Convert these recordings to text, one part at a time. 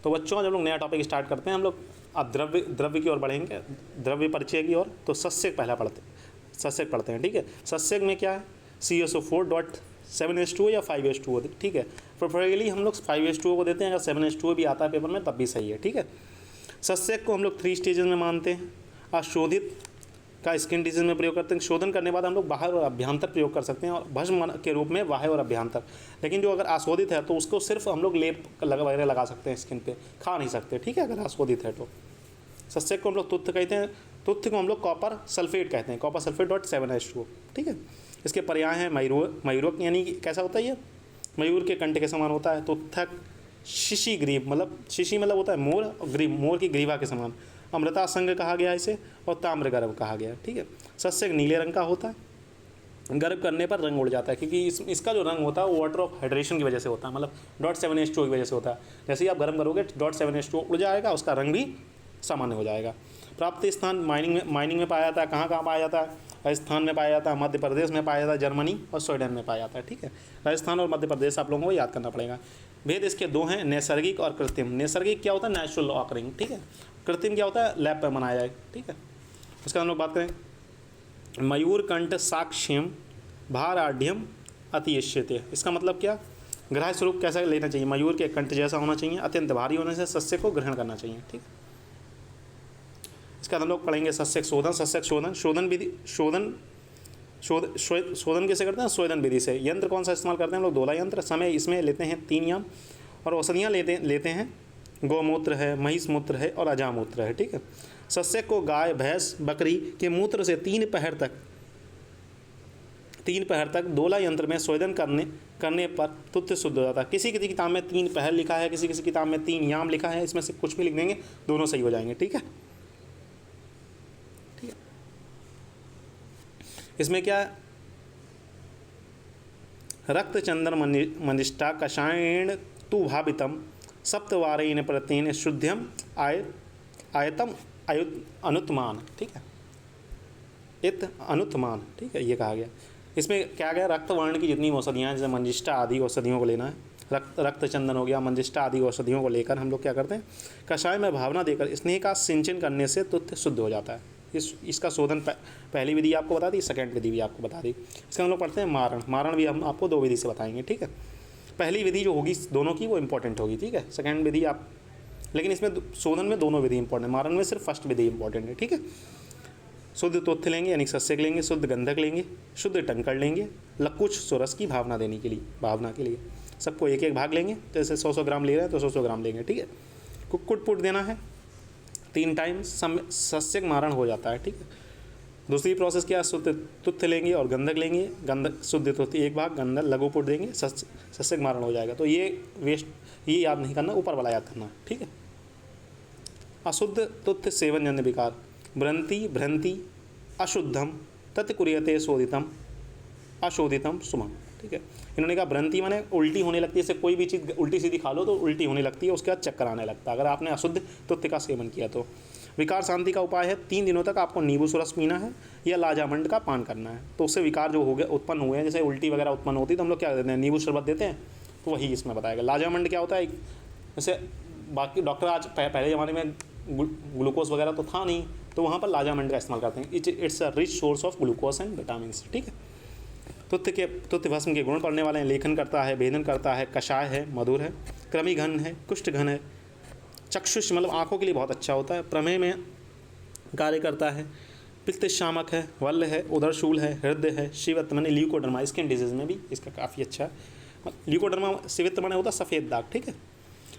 तो बच्चों जब लोग नया टॉपिक स्टार्ट करते हैं हम लोग अब द्रव्य की ओर बढ़ेंगे, द्रव्य परिचय की ओर। तो सस्यक पहला पढ़ते हैं, ठीक है। सस्यक में क्या है, CSO4.7H2O या 5H2O, ठीक है। प्रेफरेबली हम लोग 5H2O को देते हैं, अगर 7H2O भी आता है पेपर में तब भी सही है, ठीक है। सस्यक को हम लोग 3 स्टेजेस में मानते हैं। अशोधित का स्किन डिजीज में प्रयोग करते हैं, शोधन करने के बाद हम लोग बाहर और अभ्यंतर प्रयोग कर सकते हैं, और भस्म के रूप में बाह्य और अभ्यंतर। लेकिन जो अगर आशोधित है तो उसको सिर्फ हम लोग लेप वगैरह लगा सकते हैं स्किन पे, खा नहीं सकते, ठीक है, अगर आशोधित है तो। सस्यक को हम लोग तुत्थ कहते हैं, तुत्थ को हम लोग कॉपर सल्फेट कहते हैं, कॉपर सल्फेट.7H2O, ठीक है। इसके पर्याय हैं मयूरक, यानी कि कैसा होता है ये, मयूर के कंठ के समान होता है। तुत्थक, शिशिग्रीव मतलब शिशि मतलब होता है मोर, और ग्रीव मोर की ग्रीवा के समान। अमृता संग कहा गया इसे, और ताम्र गर्भ कहा गया, ठीक है। सस्यक नीले रंग का होता है, गर्भ करने पर रंग उड़ जाता है, क्योंकि इसका जो रंग होता है वो वाटर ऑफ हाइड्रेशन की वजह से होता है, मतलब .7H2O की वजह से होता है। जैसे ही आप गर्म करोगे .7H2O उड़ जाएगा, उसका रंग भी सामान्य हो जाएगा। प्राप्ति स्थान माइनिंग में पाया जाता है। कहाँ पाया जाता है, राजस्थान में पाया जाता है, मध्य प्रदेश में पाया जाता है, जर्मनी और स्वीडन में पाया जाता है, ठीक है। राजस्थान और मध्य प्रदेश आप लोगों को याद करना पड़ेगा। भेद इसके 2 हैं, नैसर्गिक और कृत्रिम। नैसर्गिक क्या होता है, नेचुरल ऑकरिंग, ठीक है। कृत्रिम क्या होता है, लैब पर बनाया जाए, ठीक है। उसका हम लोग बात करें, मयूरकंठ साक्ष्यम भाराढ़्यम अतियश्यते। इसका मतलब क्या, ग्राह्य स्वरूप कैसा लेना चाहिए, मयूर के कंठ जैसा होना चाहिए, अत्यंत भारी होने से सस्य को ग्रहण करना चाहिए, ठीक है। इसका हम लोग पढ़ेंगे सस्यक शोधन। सस्यक शोधन विधि, शोधन कैसे करते हैं, स्वेदन विधि से। यंत्र कौन सा इस्तेमाल करते हैं हम लोग, दोला यंत्र। समय इसमें लेते हैं 3 याम, और औषधियाँ लेते हैं, गौमूत्र है, महिष मूत्र है और अजामूत्र है, ठीक है। सस्यक को गाय, भैंस, बकरी के मूत्र से 3 पहर तक दोला यंत्र में स्वेदन करने पर तुत्थ शुद्ध हो जाता है। किसी किताब में 3 पहर लिखा है, किसी किताब में 3 याम लिखा है, इसमें से कुछ भी लिख देंगे, दोनों सही हो जाएंगे, ठीक है। इसमें क्या है, रक्त चंदन मंजिष्ठा कषायण तु भावितम सप्तवारेण प्रत्येन शुद्ध्यम आयतम अनुत्मान, ठीक है, इत अनुत्मान, ठीक है, ये कहा गया। इसमें क्या गया, रक्त वर्ण की जितनी औषधियाँ, जैसे मंजिष्ठा आदि औषधियों को लेना है, रक्त चंदन हो गया, मंजिष्ठा आदि औषधियों को लेकर हम लोग क्या करते हैं, कषाय में भावना देकर स्नेह का सिंचन करने से तुत्थ शुद्ध हो जाता है। इसका शोधन पहली विधि आपको बता दी, सेकंड विधि भी आपको बता दी। इसका हम लोग पढ़ते हैं मारण भी हम आपको 2 विधि से बताएंगे, ठीक है। पहली विधि जो होगी दोनों की वो इंपॉर्टेंट होगी, ठीक है। सेकंड विधि आप, लेकिन इसमें शोधन में दोनों विधि इंपॉर्टेंट, मारण में सिर्फ फर्स्ट विधि इंपॉर्टेंट है, ठीक है। शुद्ध तुत्थ लेंगे यानी सस्यक लेंगे, शुद्ध गंधक लेंगे, शुद्ध टंकड़ लेंगे, लकुच सुरस की भावना के लिए सबको 1-1 भाग लेंगे। जैसे 100-100 ग्राम ले रहे हैं तो 100-100 ग्राम लेंगे, ठीक है। कुक्कुट पुट देना है 3 टाइम, सस्यक मारण हो जाता है, ठीक है। दूसरी प्रोसेस क्या, शुद्ध तुत्थ लेंगे और गंधक लेंगे, गंधक शुद्ध तुत्थ 1 भाग, गंधक लघु पुट देंगे, सस्यक मारण हो जाएगा। तो ये याद नहीं करना, ऊपर वाला याद करना, ठीक है। अशुद्ध तुत्थ सेवन जन्य विकार, भ्रंति अशुद्धम तत्कुर्यते शोधितम अशोधितम सुमम, ठीक है। इन्होंने कहा भ्रंति माने उल्टी होने लगती है, जैसे कोई भी चीज़ उल्टी सीधी खा लो तो उल्टी होने लगती है, उसके बाद चक्कर आने लगता है अगर आपने अशुद्ध तुत्थ का सेवन किया तो। विकार शांति का उपाय है, 3 दिनों तक आपको नींबू सुरस पीना है या लाजामंड का पान करना है। तो उससे विकार जो हो गया उत्पन्न हुए हैं, जैसे उल्टी वगैरह उत्पन्न होती है तो हम लोग क्या देते हैं, नींबू शरबत देते हैं, तो वही इसमें बताएगा। लाजामंड क्या होता है, जैसे बाकी डॉक्टर आज पहले ज़माने में ग्लूकोज वगैरह तो था नहीं, तो वहाँ पर लाजामंड का इस्तेमाल करते हैं। It's a rich source of glucose and vitamin, ठीक है। तुत्थ भस्म के गुण पढ़ने वाले हैं, लेखन करता है, भेदन करता है, कषाय है, मधुर है, क्रमी घन है, कुष्ठ घन है, चक्षुष मतलब आँखों के लिए बहुत अच्छा होता है, प्रमेय में कार्य करता है, पित्त शामक है, वल्ल है, उदरशूल है, हृदय है, शिवत्व माने ल्यूकोडर्मा, स्किन डिजीज़ में भी इसका काफ़ी अच्छा है। ल्यूकोडर्मा शिवत्व माने होता है सफ़ेद दाग, ठीक है।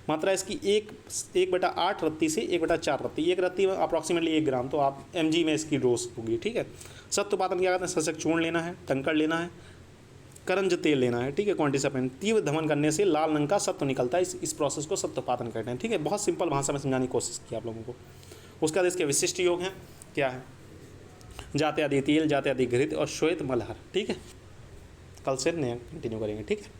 मात्रा इसकी 1/8 रत्ती से 1/4 रत्ती, 1 रत्ती में अप्रॉक्सीमेटली 1 ग्राम, तो आप mg में इसकी डोज होगी, ठीक है। सत्वपातन क्या कहते हैं, सस्यक चूर्ण लेना है, टंकड़ लेना है, करंज तेल लेना है, ठीक है, क्वांटिसपेंट। तीव्र धमन करने से लाल रंग का सत्व निकलता है, इस प्रोसेस को सत्वपातन कहते हैं, ठीक है। बहुत सिंपल भाषा में समझाने की कोशिश की आप लोगों को। उसका इसके विशिष्ट योग हैं, क्या है, जाते आदि तेल, जाते आदि घृत और श्वेत मलहर, ठीक है। कल से नया कंटिन्यू करेंगे, ठीक है।